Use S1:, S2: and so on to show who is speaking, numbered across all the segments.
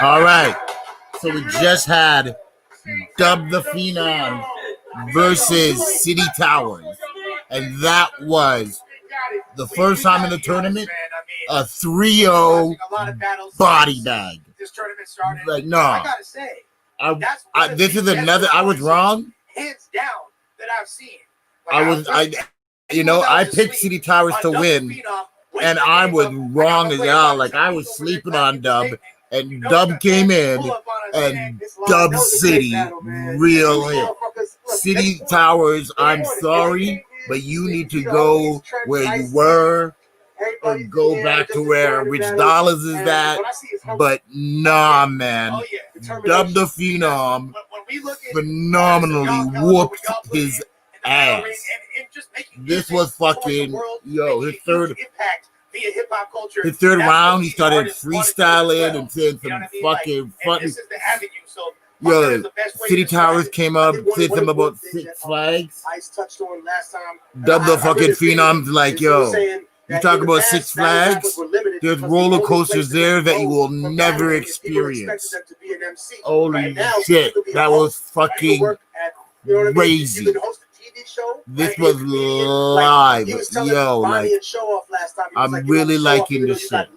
S1: All right. So we just had Dubb Da Fenom versus Cityy Towers. And that was the first time in the tournament, a 3-0 body bag. Like, no. This is another, I was wrong.
S2: Hands down that I've seen.
S1: I picked Cityy Towers to win, and I was wrong as hell. Like, I was sleeping on Dubb, and Dubb came in, and Dubb City, real hit. Cityy Towers, I'm sorry, but you need to go where you were, or go back to where Rich Dollars is at. But nah, man, Dubb Da Fenom phenomenally whooped his ass. This was fucking his third round. He started freestyling and saying some fucking Cityy Towers came up, said something about Six Flags. Dubb Da fucking Phenom's like, yo, you talk about Six Flags, there's roller coasters there that you will never experience. Holy shit, that was fucking crazy. This was live, yo. Like, I'm really liking this shit.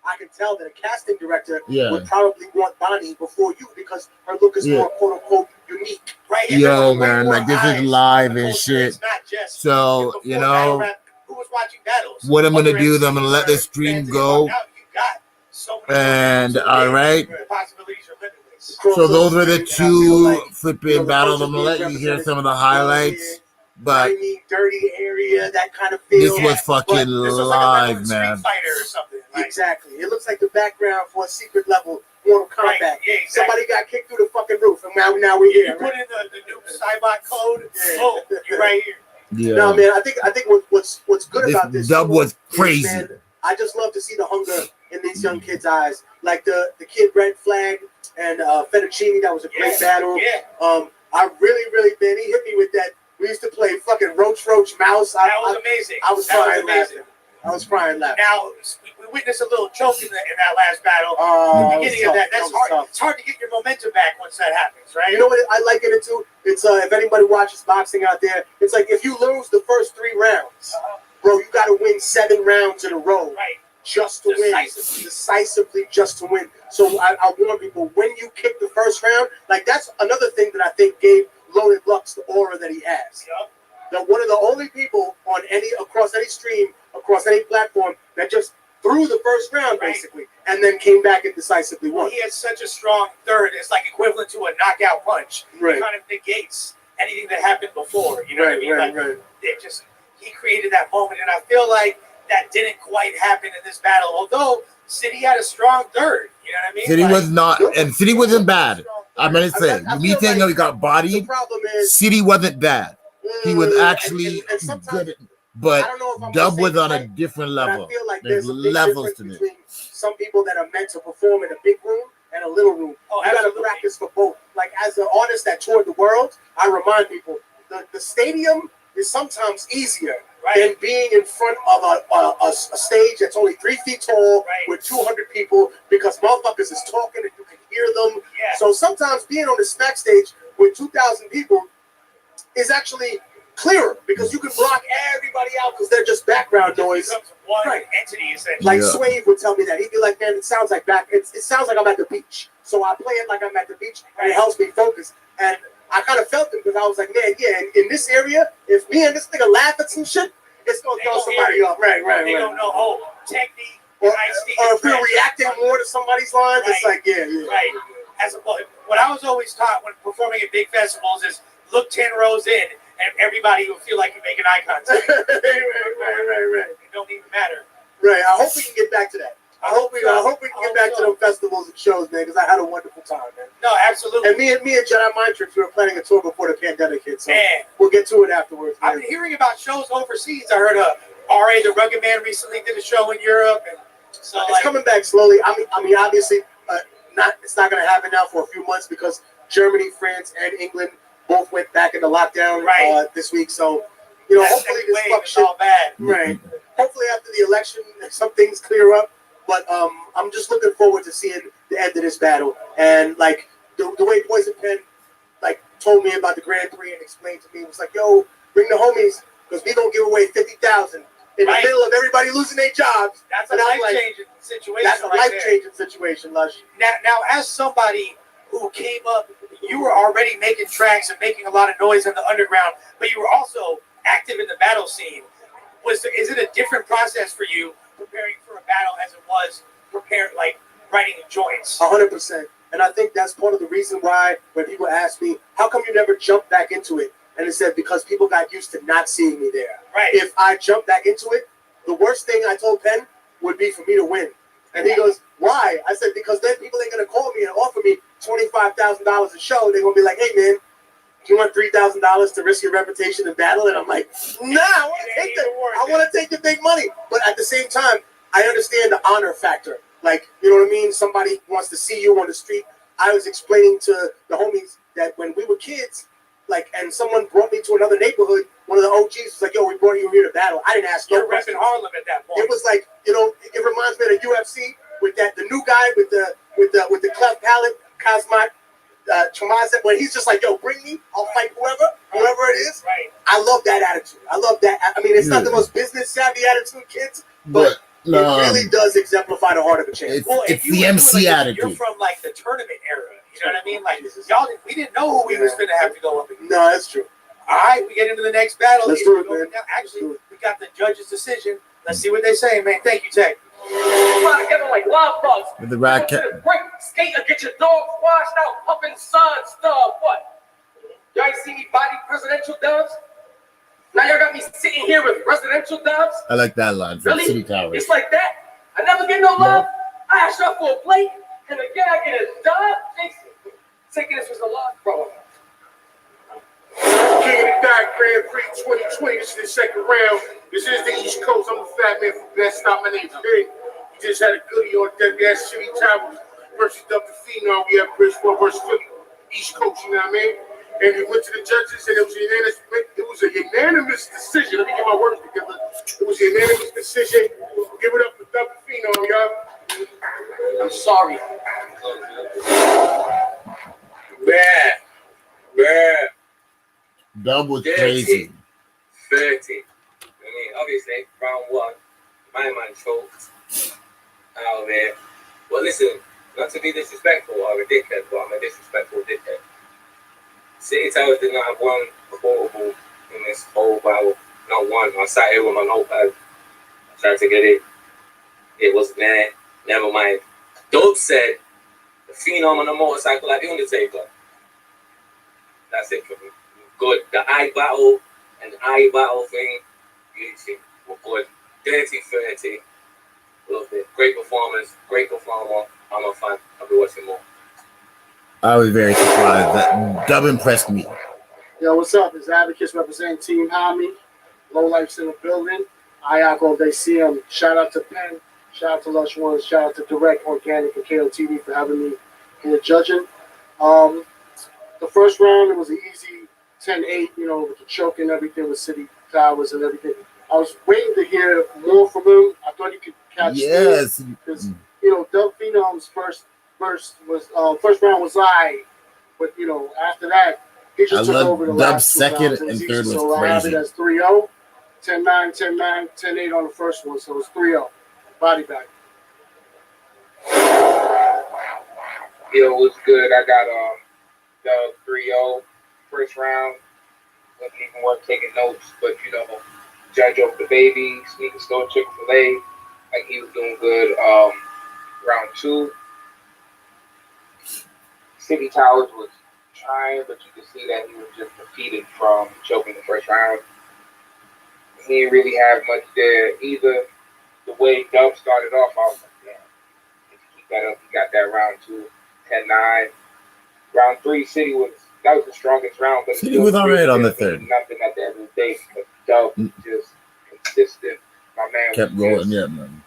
S2: I can tell that a casting director would probably want Bonnie before you because her look is more quote unquote unique, right?
S1: Yo, man, like this is live and shit. So, what I'm gonna do is I'm gonna let this stream go. And all right. So those are the two flipping battles. I'm gonna let you hear some of the highlights. But
S2: dirty area, that kind of feel.
S1: This was fucking live, man.
S2: Exactly. It looks like the background for a secret level Mortal Kombat. Right. Yeah, exactly. Somebody got kicked through the fucking roof, and now we're here. You put in the new Cybot code. Oh, you're right here.
S1: Yeah.
S2: No, man. I think what's good about this
S1: Dubb was crazy.
S2: Man, I just love to see the hunger in these young kids' eyes. Like the kid Red Flag and Fettuccine. That was a great battle. Yeah. I really, man. He hit me with that. We used to play fucking Roach Mouse. That was amazing. I was crying laughing. Now, we witnessed a little choke in that last battle. The beginning of that. That's hard. It's hard to get your momentum back once that happens, right? You know what I like it too? It's if anybody watches boxing out there, it's like if you lose the first 3 rounds, bro, you got to win 7 rounds in a row. Right. Just to win. Decisively just to win. So I warn people, when you kick the first round, like that's another thing that I think gave Loaded Lux the aura that he has. Yep. That one of the only people on across any stream, across any platform that just threw the first round basically, and then came back and decisively won. He has such a strong third; it's like equivalent to a knockout punch. Right. It kind of negates anything that happened before. You know what I mean? Right. He created that moment, and I feel like that didn't quite happen in this battle. Although Cityy had a strong third, you know what I mean?
S1: Cityy was not, and Cityy wasn't bad. I'm gonna say, me saying he got bodied, Cityy wasn't bad. He was actually good, but Dubb was on a different level.
S2: I feel like
S1: there's levels to this.
S2: Some people that are meant to perform in a big room and a little room. You got to practice for both. Like as an artist that toured the world, I remind people the stadium is sometimes easier than being in front of a stage that's only 3 feet tall with 200 people because motherfuckers is talking and you can hear them. Yeah. So sometimes being on the backstage with 2,000 people is actually clearer because you can block everybody out because they're just background noise. One entity, essentially. Like Swave would tell me that. He'd be like, man, it sounds like it sounds like I'm at the beach. So I play it like I'm at the beach and it helps me focus. And I kind of felt it because I was like, man, in this area, if me and this nigga laugh at some shit, it's going to throw somebody off. Right. They don't know, technique. Or if we're reacting more to somebody's lines, it's like, Right. What I was always taught when performing at big festivals is look 10 rows in, and everybody will feel like you're making eye contact. Right. It don't even matter. Right. I hope we can get back to that. I hope we can get back to those festivals and shows, man, because I had a wonderful time, man. No, absolutely. And me and Jedi Mind Trips, we were planning a tour before the pandemic hit, so we'll get to it afterwards. Man. I've been hearing about shows overseas. I heard R.A. the Rugged Man recently did a show in Europe, and so it's coming back slowly. I mean, obviously, it's not going to happen now for a few months because Germany, France, and England both went back into lockdown this week. So hopefully this fuck shit all bad. Right. Hopefully after the election, some things clear up. But I'm just looking forward to seeing the end of this battle. And like the way Poison Pen like told me about the Grand Prix and explained to me, was like, yo, bring the homies because we gonna give away 50,000 in the middle of everybody losing their jobs. That's a life-changing situation. That's a life-changing situation, Lush.
S3: Now, as somebody who came up, you were already making tracks and making a lot of noise in the underground, but you were also active in the battle scene. Is it a different process for you preparing for a battle as it was writing joints?
S2: 100%. And I think that's part of the reason why when people ask me, how come you never jumped back into it? And it said, because people got used to not seeing me there.
S3: Right.
S2: If I jumped back into it, the worst thing I told Penn would be for me to win. And he goes, why? I said, because then people ain't going to call me and offer me $25,000 a show. They're going to be like, hey, man, you want $3,000 to risk your reputation in battle? And I'm like, nah, I want to take the big money. But at the same time, I understand the honor factor. Like, you know what I mean? Somebody wants to see you on the street. I was explaining to the homies that when we were kids, like, and someone brought me to another neighborhood, one of the OGs was like, yo, we brought you here to battle. I didn't ask no
S3: questions. You're repping Harlem at that point.
S2: It was like, it reminds me of the UFC with the new guy with the cleft palate, Kazmat Chamaza, when he's just like, yo, bring me, I'll fight whoever it is.
S3: Right.
S2: I love that attitude. I love that. I mean, it's not the most business savvy attitude, kids, but it really does exemplify the heart of a champ.
S1: It's the MC attitude.
S3: You're from like the tournament era. You know what I mean? Like, we didn't know who we was going to have to go up against.
S2: No, that's true.
S3: All right, we get into the next battle.
S2: Let's do it, man.
S3: Actually, we got the judge's decision. Let's see what they say, man. Thank you, Tech.
S4: Fly together like love bugs.
S1: With the racket.
S4: Break, skate, or get your dog washed out, pumping sun stuff. What? Y'all ain't see me body presidential doves? Now y'all got me sitting here with presidential doves?
S1: I like that line from
S4: Really?
S1: Cityy Towers.
S4: It's like that? I never get no love? I asked y'all for a plate, and again I get a dub? Jason, taking this was a lot, bro.
S5: King of the Dot Grand Prix 2020. This is the second round. This is the East Coast. I'm the fat man from Best Stop. My name's Big. We just had a goodie on Cityy Towers versus Dubb Da Fenom. We have Bridgeport versus Philly. East Coast, you know what I mean? And we went to the judges, and it was a unanimous decision. Let me get my words together. It was a unanimous decision. Give it up for Dubb Da Fenom, y'all.
S4: I'm sorry.
S6: Bad.
S1: Dubb was crazy.
S6: 30. I mean, obviously, round one, my man choked out there. Well, listen, not to be disrespectful or a dickhead, but I'm a disrespectful dickhead. Cityy Towers did not have one quotable in this whole battle. Not one. I sat here with my notepad. I tried to get it. It wasn't there. Never mind. Dubb said, the Phenom on a motorcycle like the Undertaker. That's it for me. Good. The eye battle and the eye battle thing, were good. 30-30. Loved it. Great performance. Great performer. I'm a fan. I'll be watching more.
S1: I was very surprised. That Dubb impressed me.
S7: Yo, what's up? It's Advocates representing Team Hami. Low Life's in the building. Ayako, they see him. Shout out to Penn. Shout out to Lush Ones. Shout out to Direct, Organic, and KOTV for having me here judging. The first round, it was an easy 10-8, with the choke and everything with Cityy Towers and everything. I was waiting to hear more from him. I thought he could catch
S1: Yes.
S7: because, Dubb Phenom's first round was live, but, after that, he just took over the last two
S1: second
S7: rounds.
S1: and third was
S7: so I have
S1: crazy.
S7: it as 3-0, 10-9, 10-9, 10-8 on the first one, so it's 3-0. Body bag.
S8: Yo, what's good? I got Dubb 3-0 first round. Wasn't even worth taking notes, but judge over the baby, sneaker store Chick-fil-A, like he was doing good. Round two, Cityy Towers was trying, but you could see that he was just defeated from choking the first round. He didn't really have much there either. The way Dubb started off, I was like, yeah, if you keep that up, he got that round two, 10-9. Round three, Cityy was the strongest round, but
S1: Cityy was all right on the third.
S8: Nothing at the end of the day because Dubb just consistent. My man
S1: Kept rolling, yeah, man.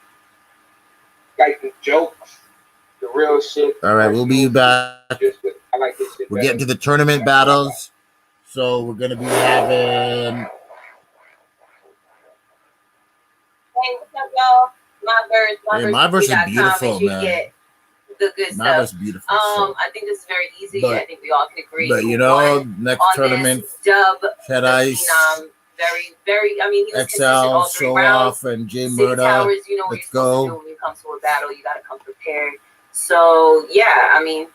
S8: Like the jokes, the real shit.
S1: All right, we'll be back.
S8: I like this shit.
S1: We're getting to the tournament battles. So we're going to be having
S9: y'all. My
S1: verse is beautiful,
S9: you
S1: man.
S9: get the good
S1: My
S9: stuff.
S1: verse is beautiful. So.
S9: I think this is very easy.
S1: But-
S9: I think we all can agree.
S1: But you know, next
S9: on
S1: tournament,
S9: this, Dubb
S1: Head
S9: Da
S1: Ice,
S9: Fenom, very. I mean, he was consistent
S1: XL,
S9: all 3
S1: Show
S9: rounds.
S1: Off, and J
S9: Cityy
S1: Murder.
S9: Towers, you know what
S1: Let's
S9: you're supposed to do
S1: go.
S9: when you come to a battle. You gotta come prepared. So yeah, I mean,